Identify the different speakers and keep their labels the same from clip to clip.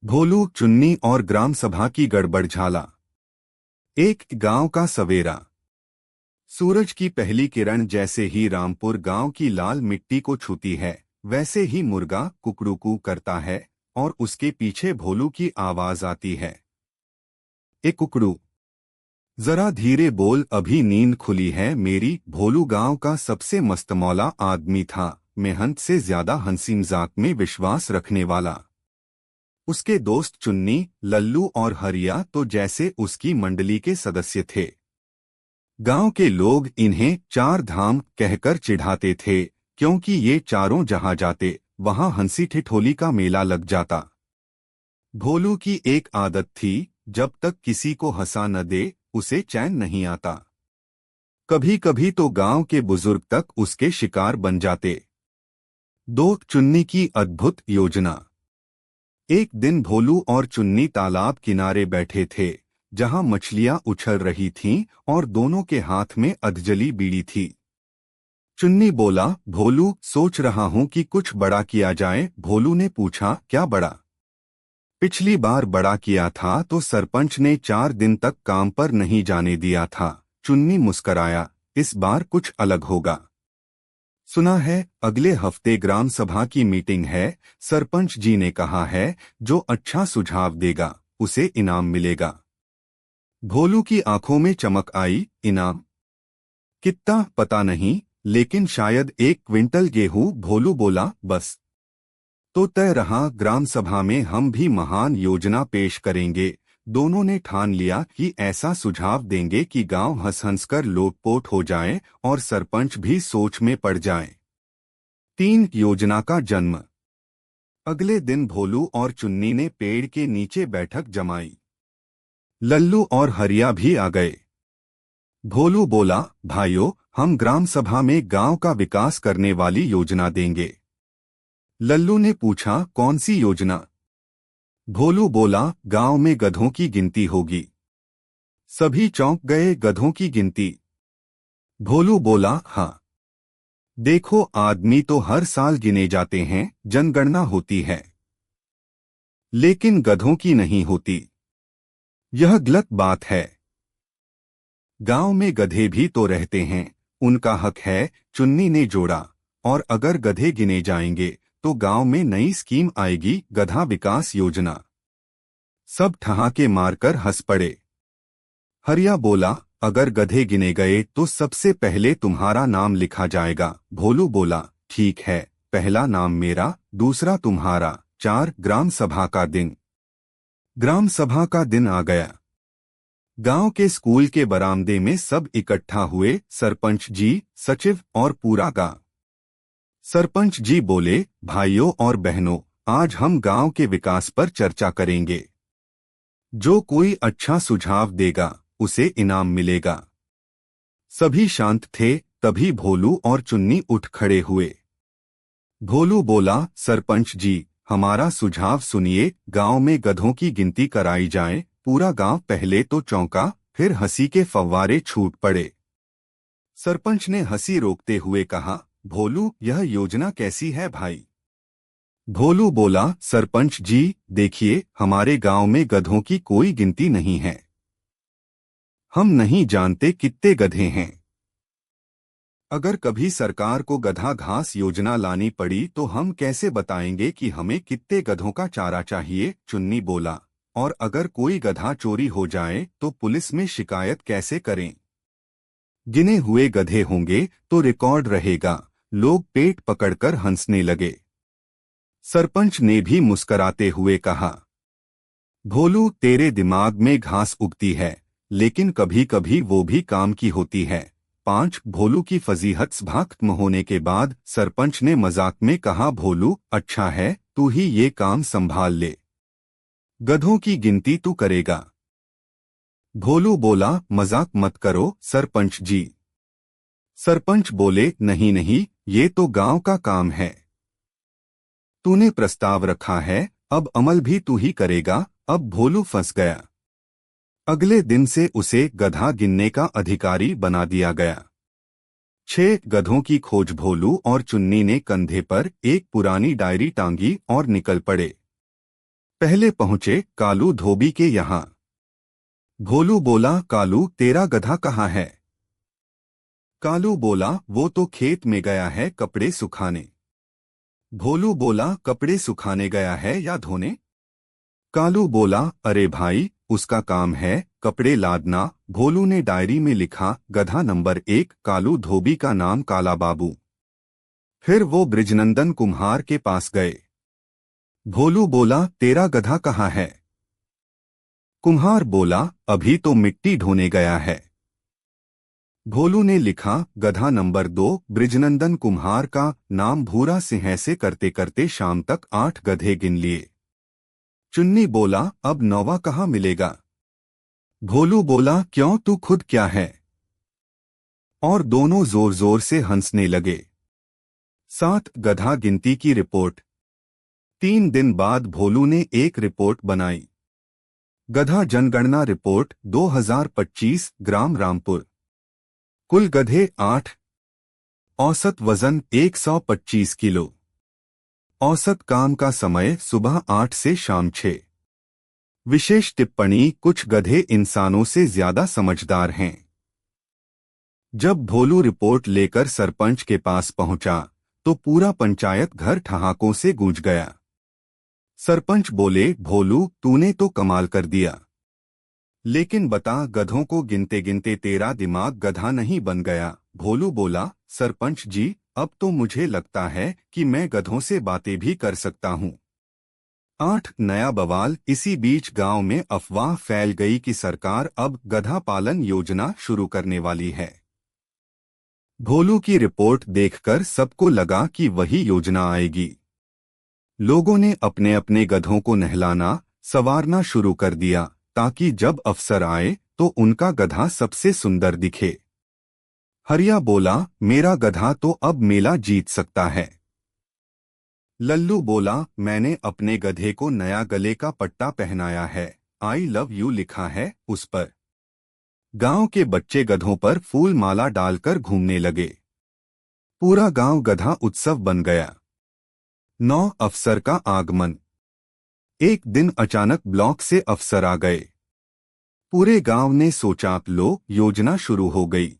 Speaker 1: भोलू, चुन्नी और ग्राम सभा की गड़बड़झाला। एक गांव का सवेरा। सूरज की पहली किरण जैसे ही रामपुर गांव की लाल मिट्टी को छूती है, वैसे ही मुर्गा कुकड़ूकू करता है और उसके पीछे भोलू की आवाज आती है। ए कुकड़ू, जरा धीरे बोल, अभी नींद खुली है मेरी। भोलू गांव का सबसे मस्तमौला आदमी था, मेहनत से ज्यादा हंसी मजाक में विश्वास रखने वाला। उसके दोस्त चुन्नी, लल्लू और हरिया तो जैसे उसकी मंडली के सदस्य थे। गांव के लोग इन्हें चार धाम कहकर चिढ़ाते थे, क्योंकि ये चारों जहां जाते वहां हंसी ठिठोली का मेला लग जाता। भोलू की एक आदत थी, जब तक किसी को हंसा न दे उसे चैन नहीं आता। कभी कभी तो गांव के बुजुर्ग तक उसके शिकार बन जाते। दो चुन्नी की अद्भुत योजना। एक दिन भोलू और चुन्नी तालाब किनारे बैठे थे, जहां मछलियां उछल रही थीं और दोनों के हाथ में अधजली बीड़ी थी। चुन्नी बोला, भोलू, सोच रहा हूं कि कुछ बड़ा किया जाए। भोलू ने पूछा, क्या बड़ा? पिछली बार बड़ा किया था तो सरपंच ने 4 दिन तक काम पर नहीं जाने दिया था। चुन्नी मुस्कराया, इस बार कुछ अलग होगा। सुना है अगले हफ्ते ग्राम सभा की मीटिंग है, सरपंच जी ने कहा है, जो अच्छा सुझाव देगा उसे इनाम मिलेगा। भोलू की आंखों में चमक आई। इनाम? कितना पता नहीं, लेकिन शायद 1 क्विंटल गेहूं। भोलू बोला, बस तो तय रहा, ग्राम सभा में हम भी महान योजना पेश करेंगे। दोनों ने ठान लिया कि ऐसा सुझाव देंगे कि गांव हंस हंस कर लोटपोट हो जाए और सरपंच भी सोच में पड़ जाए। 3 योजना का जन्म। अगले दिन भोलू और चुन्नी ने पेड़ के नीचे बैठक जमाई। लल्लू और हरिया भी आ गए। भोलू बोला, भाइयों, हम ग्राम सभा में गांव का विकास करने वाली योजना देंगे। लल्लू ने पूछा, कौन सी योजना? भोलू बोला, गांव में गधों की गिनती होगी। सभी चौंक गए। गधों की गिनती? भोलू बोला, हाँ, देखो, आदमी तो हर साल गिने जाते हैं, जनगणना होती है, लेकिन गधों की नहीं होती। यह गलत बात है। गांव में गधे भी तो रहते हैं, उनका हक है। चुन्नी ने जोड़ा, और अगर गधे गिने जाएंगे तो गांव में नई स्कीम आएगी, गधा विकास योजना। सब ठहाके मारकर हंस पड़े। हरिया बोला, अगर गधे गिने गए तो सबसे पहले तुम्हारा नाम लिखा जाएगा। भोलू बोला, ठीक है, पहला नाम मेरा, दूसरा तुम्हारा। 4 ग्राम सभा का दिन। ग्राम सभा का दिन आ गया। गांव के स्कूल के बरामदे में सब इकट्ठा हुए, सरपंच जी, सचिव और पूरा गांव। सरपंच जी बोले, भाइयों और बहनों, आज हम गांव के विकास पर चर्चा करेंगे। जो कोई अच्छा सुझाव देगा उसे इनाम मिलेगा। सभी शांत थे। तभी भोलू और चुन्नी उठ खड़े हुए। भोलू बोला, सरपंच जी, हमारा सुझाव सुनिए, गांव में गधों की गिनती कराई जाए। पूरा गांव पहले तो चौंका, फिर हंसी के फव्वारे छूट पड़े। सरपंच ने हंसी रोकते हुए कहा, भोलू, यह योजना कैसी है भाई? भोलू बोला, सरपंच जी, देखिए, हमारे गांव में गधों की कोई गिनती नहीं है। हम नहीं जानते कितने गधे हैं। अगर कभी सरकार को गधा घास योजना लानी पड़ी तो हम कैसे बताएंगे कि हमें कितने गधों का चारा चाहिए? चुन्नी बोला, और अगर कोई गधा चोरी हो जाए तो पुलिस में शिकायत कैसे करें? गिने हुए गधे होंगे तो रिकॉर्ड रहेगा। लोग पेट पकड़कर हंसने लगे। सरपंच ने भी मुस्कराते हुए कहा, भोलू, तेरे दिमाग में घास उगती है, लेकिन कभी कभी वो भी काम की होती है। 5 भोलू की फजीहत सभा खत्म होने के बाद सरपंच ने मजाक में कहा, भोलू, अच्छा है, तू ही ये काम संभाल ले। गधों की गिनती तू करेगा। भोलू बोला, मजाक मत करो सरपंच जी। सरपंच बोले, नहीं नहीं, ये तो गांव का काम है। तूने प्रस्ताव रखा है, अब अमल भी तू ही करेगा। अब भोलू फंस गया। अगले दिन से उसे गधा गिनने का अधिकारी बना दिया गया। 6 गधों की खोज। भोलू और चुन्नी ने कंधे पर एक पुरानी डायरी टांगी और निकल पड़े। पहले पहुंचे कालू धोबी के यहाँ। भोलू बोला, कालू तेरा गधा कहाँ है? कालू बोला, वो तो खेत में गया है कपड़े सुखाने। भोलू बोला, कपड़े सुखाने गया है या धोने? कालू बोला, अरे भाई, उसका काम है कपड़े लादना। भोलू ने डायरी में लिखा, गधा नंबर 1 कालू धोबी का नाम काला बाबू। फिर वो बृजनंदन कुम्हार के पास गए। भोलू बोला, तेरा गधा कहाँ है? कुम्हार बोला, अभी तो मिट्टी ढोने गया है। भोलू ने लिखा, गधा नंबर 2 बृजनंदन कुम्हार का नाम भूरा सिंह। ऐसे करते करते शाम तक 8 गधे गिन लिए। चुन्नी बोला, अब 9वां कहाँ मिलेगा? भोलू बोला, क्यों, तू खुद क्या है? और दोनों जोर जोर से हंसने लगे। 7 गधा गिनती की रिपोर्ट। 3 दिन बाद भोलू ने एक रिपोर्ट बनाई। गधा जनगणना रिपोर्ट 2025 ग्राम रामपुर। कुल गधे 8। औसत वजन 125 किलो। औसत काम का समय सुबह 8 से शाम 6। विशेष टिप्पणी, कुछ गधे इंसानों से ज्यादा समझदार हैं। जब भोलू रिपोर्ट लेकर सरपंच के पास पहुंचा तो पूरा पंचायत घर ठहाकों से गूंज गया। सरपंच बोले, भोलू तूने तो कमाल कर दिया, लेकिन बता, गधों को गिनते गिनते तेरा दिमाग गधा नहीं बन गया? भोलू बोला, सरपंच जी, अब तो मुझे लगता है कि मैं गधों से बातें भी कर सकता हूँ। 8 नया बवाल। इसी बीच गांव में अफवाह फैल गई कि सरकार अब गधा पालन योजना शुरू करने वाली है। भोलू की रिपोर्ट देखकर सबको लगा कि वही योजना आएगी। लोगों ने अपने अपने गधों को नहलाना संवारना शुरू कर दिया ताकि जब अफसर आए तो उनका गधा सबसे सुंदर दिखे। हरिया बोला, मेरा गधा तो अब मेला जीत सकता है। लल्लू बोला, मैंने अपने गधे को नया गले का पट्टा पहनाया है, आई लव यू लिखा है उस पर। गांव के बच्चे गधों पर फूल माला डालकर घूमने लगे। पूरा गांव गधा उत्सव बन गया। 9 अफसर का आगमन। एक दिन अचानक ब्लॉक से अफसर आ गए। पूरे गांव ने सोचा, लो योजना शुरू हो गई।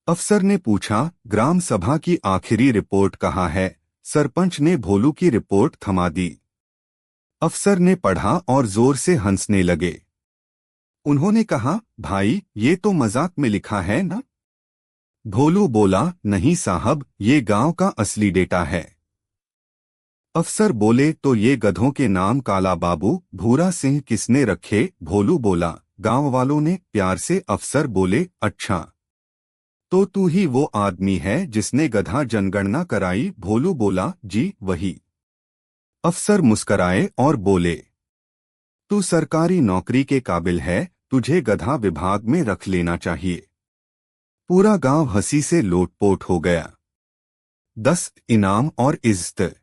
Speaker 1: अफसर ने पूछा, ग्राम सभा की आखिरी रिपोर्ट कहाँ है? सरपंच ने भोलू की रिपोर्ट थमा दी। अफसर ने पढ़ा और जोर से हंसने लगे। उन्होंने कहा, भाई ये तो मजाक में लिखा है ना? भोलू बोला, नहीं साहब, ये गांव का असली डेटा है। अफसर बोले, तो ये गधों के नाम काला बाबू भूरा सिंह किसने रखे? भोलू बोला, गांव वालों ने प्यार से। अफसर बोले, अच्छा, तो तू ही वो आदमी है जिसने गधा जनगणना कराई? भोलू बोला, जी वही। अफसर मुस्कराए और बोले, तू सरकारी नौकरी के काबिल है, तुझे गधा विभाग में रख लेना चाहिए। पूरा गांव हंसी से लोटपोट हो गया। 10 इनाम और इज्जत।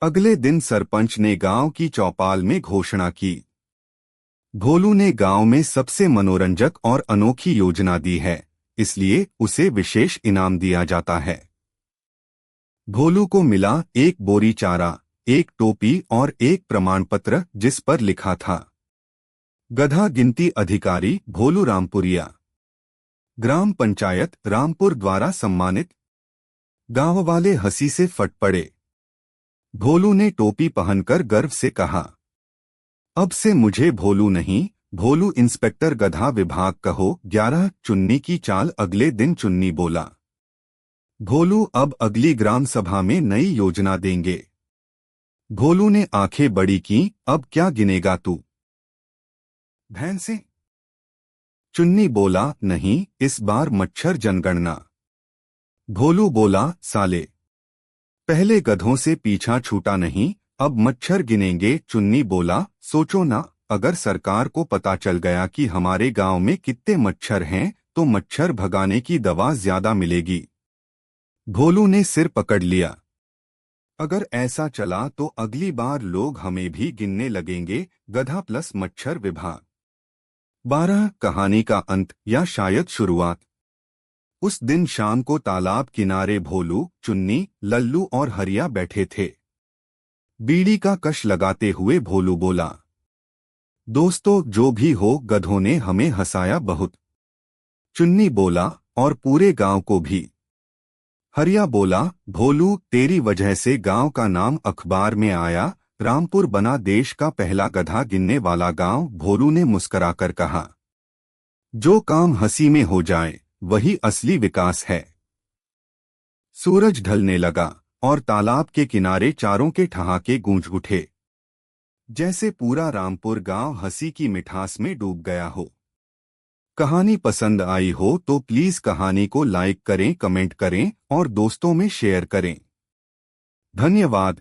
Speaker 1: अगले दिन सरपंच ने गांव की चौपाल में घोषणा की, भोलू ने गांव में सबसे मनोरंजक और अनोखी योजना दी है, इसलिए उसे विशेष इनाम दिया जाता है। भोलू को मिला एक बोरी चारा, एक टोपी और एक प्रमाण पत्र जिस पर लिखा था, गधा गिनती अधिकारी भोलू रामपुरिया, ग्राम पंचायत रामपुर द्वारा सम्मानित। गांव वाले हंसी से फट पड़े। भोलू ने टोपी पहनकर गर्व से कहा, अब से मुझे भोलू नहीं, भोलू इंस्पेक्टर गधा विभाग कहो। 11 चुन्नी की चाल। अगले दिन चुन्नी बोला, भोलू अब अगली ग्राम सभा में नई योजना देंगे। भोलू ने आंखें बड़ी की, अब क्या गिनेगा तू? भैंसे? चुन्नी बोला, नहीं, इस बार मच्छर जनगणना। भोलू बोला, साले, पहले गधों से पीछा छूटा नहीं, अब मच्छर गिनेंगे। चुन्नी बोला, सोचो ना, अगर सरकार को पता चल गया कि हमारे गांव में कितने मच्छर हैं तो मच्छर भगाने की दवा ज्यादा मिलेगी। भोलू ने सिर पकड़ लिया, अगर ऐसा चला तो अगली बार लोग हमें भी गिनने लगेंगे। गधा प्लस मच्छर विभाग। 12 कहानी का अंत या शायद शुरुआत। उस दिन शाम को तालाब किनारे भोलू, चुन्नी, लल्लू और हरिया बैठे थे। बीड़ी का कश लगाते हुए भोलू बोला, दोस्तों जो भी हो, गधों ने हमें हंसाया बहुत। चुन्नी बोला, और पूरे गांव को भी। हरिया बोला, भोलू तेरी वजह से गांव का नाम अखबार में आया, रामपुर बना देश का पहला गधा गिनने वाला गांव। भोलू ने मुस्कराकर कहा, जो काम हंसी में हो जाए वही असली विकास है। सूरज ढलने लगा और तालाब के किनारे चारों के ठहाके गूंज उठे, जैसे पूरा रामपुर गांव हंसी की मिठास में डूब गया हो। कहानी पसंद आई हो तो प्लीज कहानी को लाइक करें, कमेंट करें और दोस्तों में शेयर करें। धन्यवाद।